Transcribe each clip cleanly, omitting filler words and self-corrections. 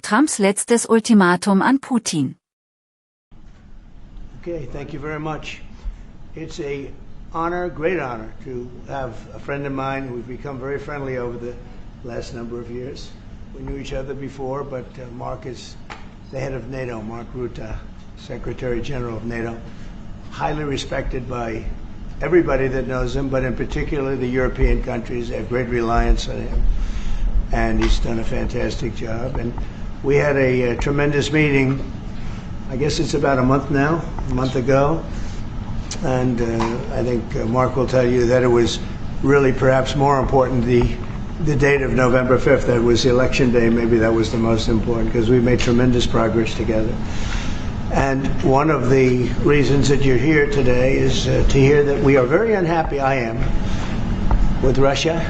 Trumps letztes Ultimatum an Putin. Okay, thank you very much. It's a honor, great honor, to have a friend of mine. We've become very friendly over the last number of years. We knew each other before, but Mark is the head of NATO, Mark Rutte, Secretary General of NATO, highly respected by everybody that knows him, but in particular the European countries. They have great reliance on him, and he's done a fantastic job. And we had a tremendous meeting, I guess it's about a month ago, and I think Mark will tell you that it was really perhaps more important the date of November 5th. That was the election day. Maybe that was the most important, because we made tremendous progress together. And one of the reasons that you're here today is to hear that we are very unhappy, I am, with Russia.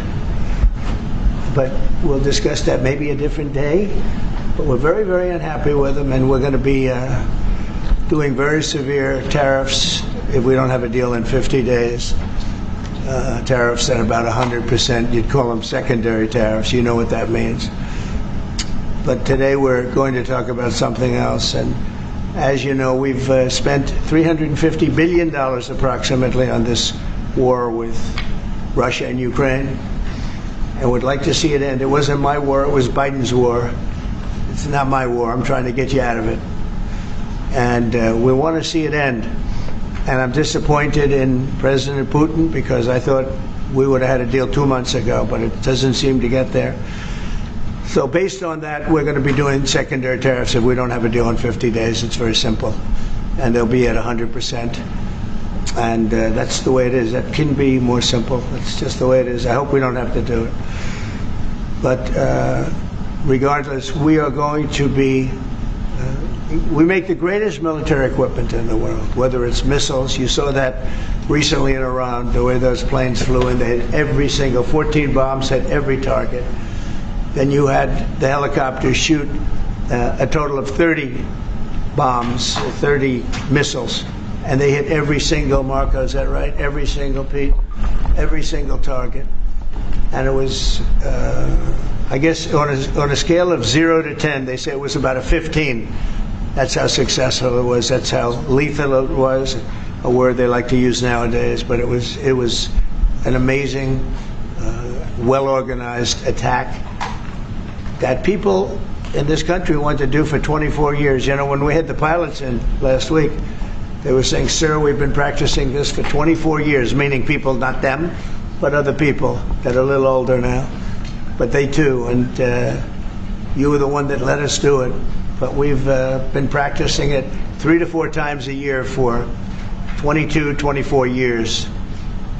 But we'll discuss that maybe a different day. But we're very, very unhappy with them, and we're going to be doing very severe tariffs if we don't have a deal in 50 days. Tariffs at about 100%. You'd call them secondary tariffs. You know what that means. But today we're going to talk about something else. And as you know, we've spent $350 billion approximately on this war with Russia and Ukraine, and would like to see it end. It wasn't my war, it was Biden's war. It's not my war. I'm trying to get you out of it. And we want to see it end. And I'm disappointed in President Putin, because I thought we would have had a deal 2 months ago, but it doesn't seem to get there. So based on that, we're going to be doing secondary tariffs if we don't have a deal in 50 days. It's very simple. And they'll be at 100%. And that's the way it is. That can be more simple. It's just the way it is. I hope we don't have to do it. But regardless, we are going to be, we make the greatest military equipment in the world, whether it's missiles. You saw that recently in Iran, the way those planes flew in. They hit every single, 14 bombs hit every target. Then you had the helicopters shoot a total of 30 bombs, 30 missiles, and they hit every single, Marco, is that right? Every single, Pete? Every single target. And it was, I guess, on a scale of 0 to 10, they say it was about a 15. That's how successful it was. That's how lethal it was, a word they like to use nowadays. But it was an amazing, well-organized attack that people in this country want to do for 24 years. You know, when we had the pilots in last week, they were saying, "Sir, we've been practicing this for 24 years," meaning people, not them, but other people that are a little older now. But they too, and you were the one that let us do it. But we've been practicing it 3 to 4 times a year for 22, 24 years,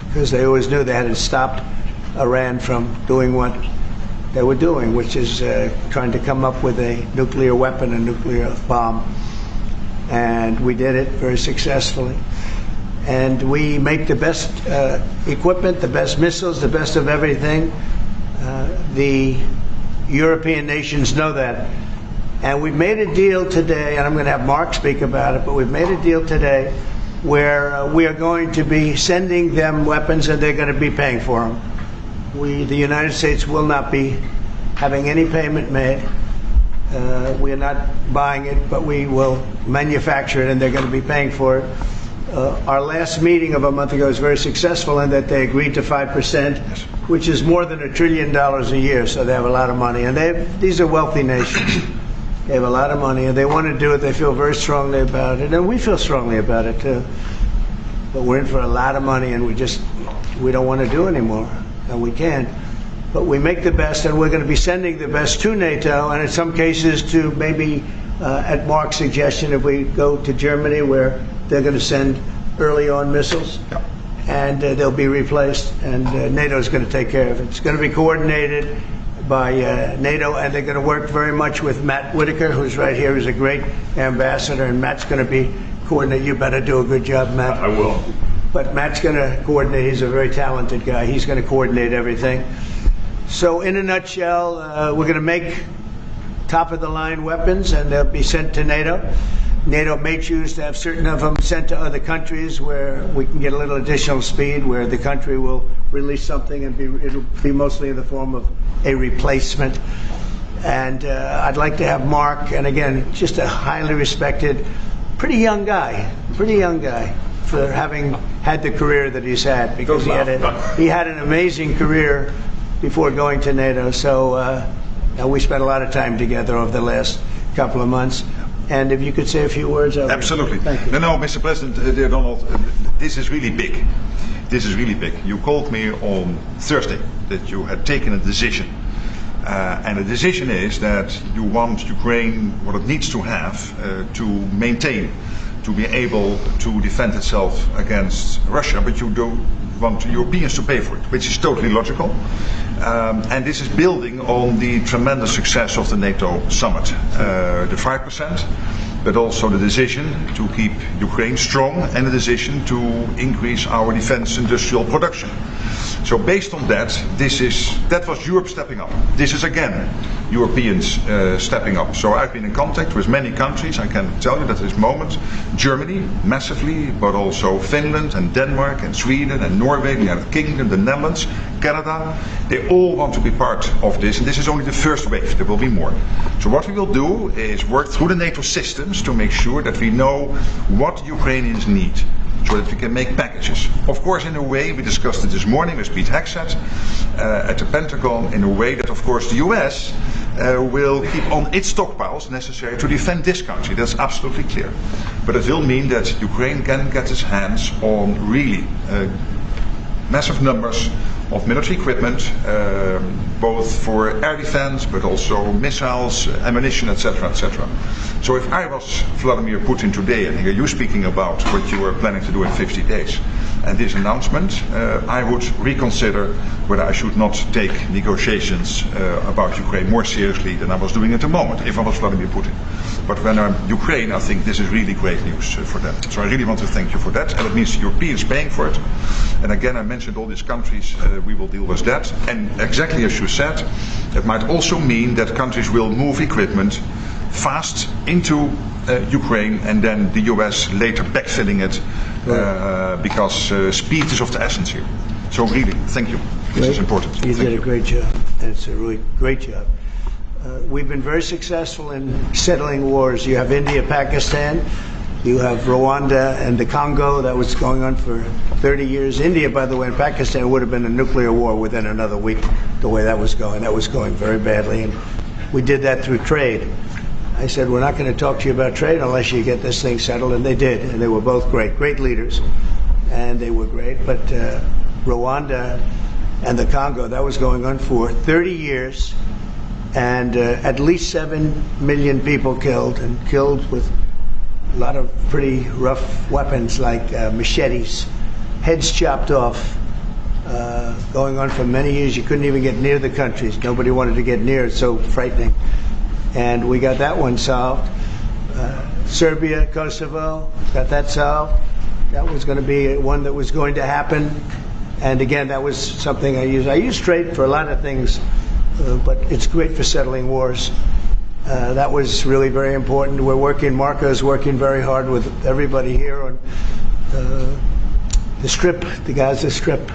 because they always knew they had to stop Iran from doing what they were doing, which is trying to come up with a nuclear weapon, a nuclear bomb. And we did it very successfully. And we make the best equipment, the best missiles, the best of everything. The European nations know that. And we've made a deal today, and I'm going to have Mark speak about it, but we've made a deal today where we are going to be sending them weapons, and they're going to be paying for them. The United States will not be having any payment made. We are not buying it, but we will manufacture it, and they're going to be paying for it. Our last meeting of a month ago was very successful in that they agreed to 5%, which is more than $1 trillion a year, so they have a lot of money. And these are wealthy nations. They have a lot of money, and they want to do it. They feel very strongly about it, and we feel strongly about it, too. But we're in for a lot of money, and we don't want to do anymore, and we can't. But we make the best, and we're going to be sending the best to NATO, and in some cases to maybe, at Mark's suggestion, if we go to Germany, where they're going to send early on missiles, and they'll be replaced, and NATO is going to take care of it. It's going to be coordinated by NATO, and they're going to work very much with Matt Whitaker, who's right here, who's a great ambassador, and Matt's going to be coordinated. You better do a good job, Matt. I will. But Matt's going to coordinate. He's a very talented guy. He's going to coordinate everything. So in a nutshell, we're going to make top-of-the-line weapons, and they'll be sent to NATO. NATO may choose to have certain of them sent to other countries where we can get a little additional speed, where the country will release something and it'll be mostly in the form of a replacement. And I'd like to have Mark, and again, just a highly respected, pretty young guy, for having had the career that he's had, because he had an amazing career before going to NATO. So we spent a lot of time together over the last couple of months. And if you could say a few words. Absolutely. Thank you. No, Mr. President, dear Donald, this is really big. This is really big. You called me on Thursday that you had taken a decision. And the decision is that you want Ukraine what it needs to have to maintain, to be able to defend itself against Russia, but you don't want Europeans to pay for it, which is totally logical. And this is building on the tremendous success of the NATO summit, the 5%, but also the decision to keep Ukraine strong and the decision to increase our defense industrial production. So based on that, that was Europe stepping up. This is again Europeans stepping up. So I've been in contact with many countries. I can tell you that at this moment, Germany massively, but also Finland and Denmark and Sweden and Norway, the United Kingdom, the Netherlands, Canada, they all want to be part of this. And this is only the first wave. There will be more. So what we will do is work through the NATO systems to make sure that we know what Ukrainians need, so that we can make packages. Of course, in a way, we discussed it this morning with Pete Hegseth at the Pentagon, in a way that, of course, the US will keep on its stockpiles necessary to defend this country. That's absolutely clear. But it will mean that Ukraine can get its hands on really massive numbers of military equipment, both for air defense, but also missiles, ammunition, etc., etc. So if I was Vladimir Putin today and hear you speaking about what you are planning to do in 50 days, and this announcement, I would reconsider whether I should not take negotiations about Ukraine more seriously than I was doing at the moment, if I was Vladimir Putin. But when I'm Ukraine, I think this is really great news for them. So I really want to thank you for that, and it means the Europeans paying for it. And again, I mentioned all these countries, we will deal with that. And exactly as you said, it might also mean that countries will move equipment fast into Ukraine, and then the US later backfilling it, because speed is of the essence here. So really, thank you. This is important. You did a great job. It's a really great job. We've been very successful in settling wars. You have India, Pakistan, you have Rwanda and the Congo. That was going on for 30 years. India, by the way, and Pakistan would have been a nuclear war within another week, the way that was going. That was going very badly. And we did that through trade. I said, we're not going to talk to you about trade unless you get this thing settled. And they did. And they were both great leaders. And they were great. But Rwanda and the Congo, that was going on for 30 years. And at least 7 million people killed, and killed with a lot of pretty rough weapons like machetes, heads chopped off, going on for many years. You couldn't even get near the countries. Nobody wanted to get near. It's so frightening. And we got that one solved. Serbia, Kosovo, got that solved. That was going to be one that was going to happen. And again, that was something I used. I use trade for a lot of things, but it's great for settling wars. That was really very important. We're working, Marco's working very hard with everybody here on the Strip, the Gaza Strip.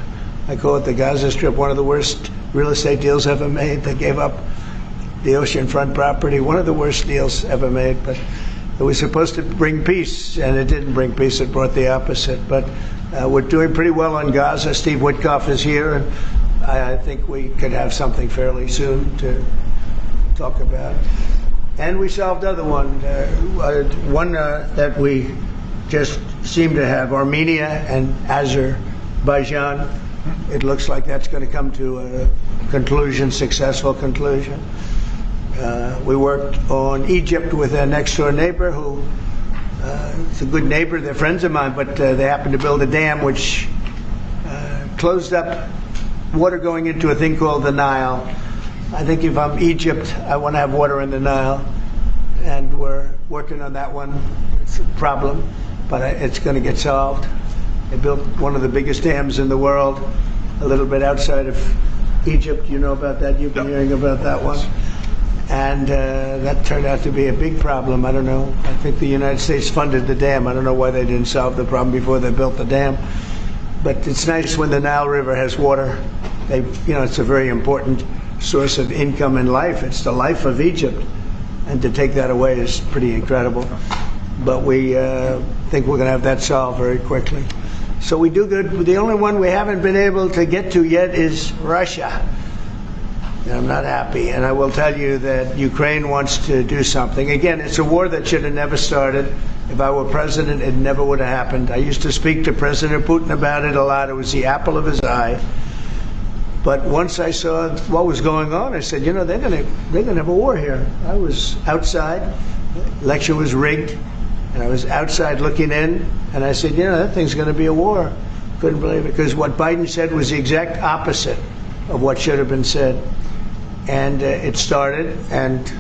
I call it the Gaza Strip, one of the worst real estate deals ever made. They gave up the oceanfront property, one of the worst deals ever made. But it was supposed to bring peace, and it didn't bring peace. It brought the opposite. But we're doing pretty well on Gaza. Steve Witkoff is here, and I think we could have something fairly soon to talk about. And we solved other one that we just seem to have, Armenia and Azerbaijan. It looks like that's going to come to a conclusion, successful conclusion. We worked on Egypt with a next-door neighbor who is a good neighbor. They're friends of mine, but they happened to build a dam which closed up water going into a thing called the Nile. I think if I'm Egypt, I want to have water in the Nile, and we're working on that one. It's a problem, but it's going to get solved. They built one of the biggest dams in the world, a little bit outside of Egypt. You know about that? You've been hearing about that one. And that turned out to be a big problem. I don't know. I think the United States funded the dam. I don't know why they didn't solve the problem before they built the dam. But it's nice when the Nile River has water. It's a very important source of income and life. It's the life of Egypt. And to take that away is pretty incredible. But we think we're going to have that solved very quickly. So we do good. The only one we haven't been able to get to yet is Russia. And I'm not happy. And I will tell you that Ukraine wants to do something. Again, it's a war that should have never started. If I were president, it never would have happened. I used to speak to President Putin about it a lot. It was the apple of his eye. But once I saw what was going on, I said, you know, they're gonna have a war here. I was outside. The election was rigged. And I was outside looking in. And I said, you know, that thing's going to be a war. Couldn't believe it. Because what Biden said was the exact opposite of what should have been said. And it started, and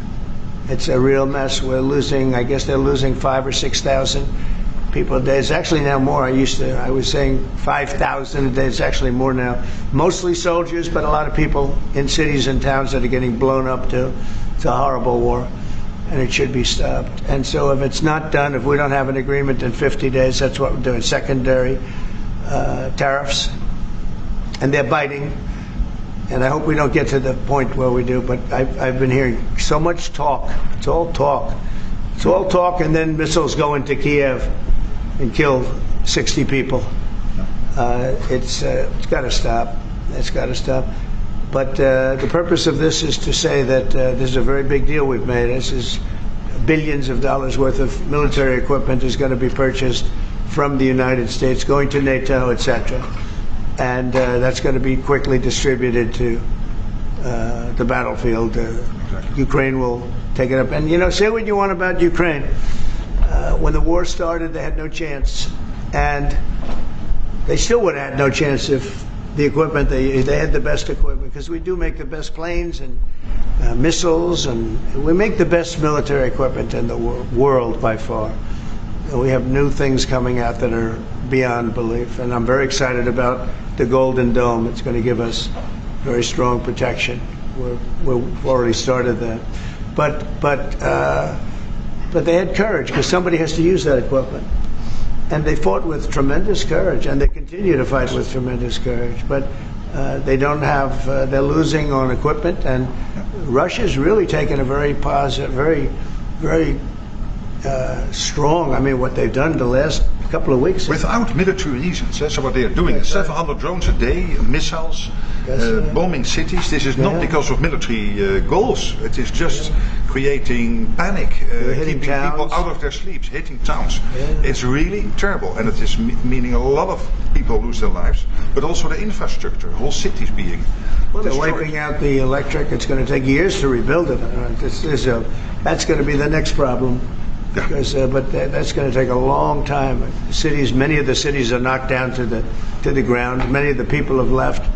it's a real mess. We're losing, I guess they're losing 5,000 or 6,000 people a day. It's actually now more. I was saying 5,000 a day. It's actually more now. Mostly soldiers, but a lot of people in cities and towns that are getting blown up too. It's a horrible war, and it should be stopped. And so if it's not done, if we don't have an agreement in 50 days, that's what we're doing, secondary tariffs. And they're biting. And I hope we don't get to the point where we do, but I've been hearing so much talk. It's all talk. It's all talk, and then missiles go into Kiev and kill 60 people. It's got to stop. It's got to stop. But the purpose of this is to say that this is a very big deal we've made. This is billions of dollars worth of military equipment is going to be purchased from the United States, going to NATO, etc. And that's going to be quickly distributed to the battlefield. Ukraine will take it up. And, you know, say what you want about Ukraine. When the war started, they had no chance. And they still would have had no chance if the equipment, they had the best equipment. Because we do make the best planes and missiles, and we make the best military equipment in the world by far. And we have new things coming out that are beyond belief. And I'm very excited about the Golden Dome. It's going to give us very strong protection. We've already started that. But they had courage, because somebody has to use that equipment. And they fought with tremendous courage, and they continue to fight with tremendous courage. But they don't have, they're losing on equipment, and Russia's really taken a very positive, very strong, I mean, what they've done the last couple of weeks. Without military reasons. So what they are doing is 700 drones a day, missiles, bombing cities. This is not because of military goals. It is just creating panic, keeping people out of their sleeps, hitting towns. It's really terrible, and it is meaning a lot of people lose their lives, but also the infrastructure, whole cities being Well, they're wiping out the electric. It's going to take years to rebuild it. That's going to be the next problem. Because, but that's going to take a long time. Cities, many of the cities are knocked down to the ground. Many of the people have left,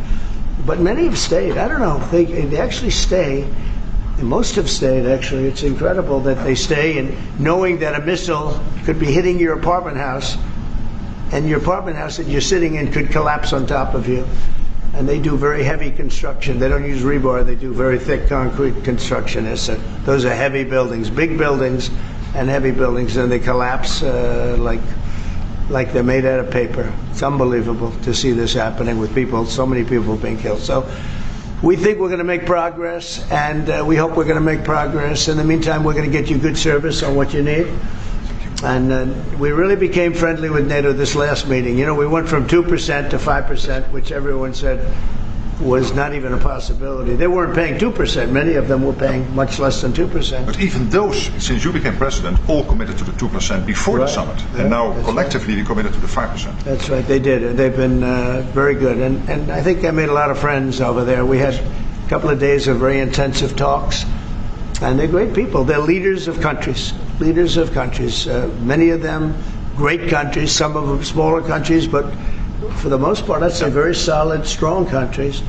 but many have stayed. I don't know. They actually stay. And most have stayed. Actually, it's incredible that they stay, and knowing that a missile could be hitting your apartment house, and your apartment house that you're sitting in could collapse on top of you. And they do very heavy construction. They don't use rebar. They do very thick concrete construction. Those are heavy buildings, big buildings. And heavy buildings, and they collapse like they're made out of paper. It's unbelievable to see this happening with people, so many people being killed. So we think we're going to make progress, and we hope we're going to make progress. In the meantime, we're going to get you good service on what you need. And we really became friendly with NATO this last meeting. You know, we went from 2% to 5%, which everyone said was not even a possibility. They weren't paying 2%. Many of them were paying much less than 2%. But even those, since you became president, all committed to the 2% before the summit. And now collectively we committed to the 5%. That's right, they did. And they've been very good. And I think I made a lot of friends over there. We had a couple of days of very intensive talks. And they're great people. They're leaders of countries. Leaders of countries. Many of them great countries, some of them smaller countries, but for the most part, I'd say very solid, strong countries,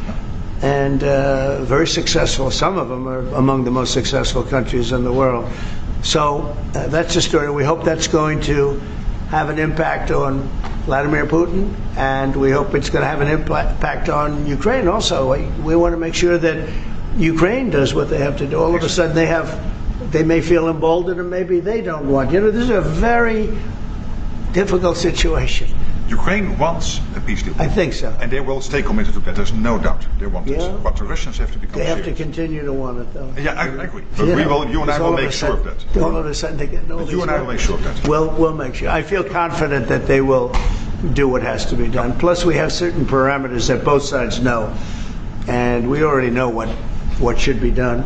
and very successful. Some of them are among the most successful countries in the world. So that's the story. We hope that's going to have an impact on Vladimir Putin, and we hope it's going to have an impact on Ukraine also. We want to make sure that Ukraine does what they have to do. All of a sudden they may feel emboldened, and maybe they don't want. You know, this is a very difficult situation. Ukraine wants a peace deal. I think so. And they will stay committed to that. There's no doubt they want Yeah. it. But the Russians have to become They have serious. to continue to want it, though. Yeah, I agree. But you and I will make sure of that. All of a sudden they get no. You and I will make sure of that. We'll make sure. I feel confident that they will do what has to be done. Plus, we have certain parameters that both sides know, and we already know what should be done.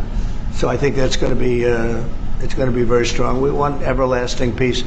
So I think that's going to be it's going to be very strong. We want everlasting peace.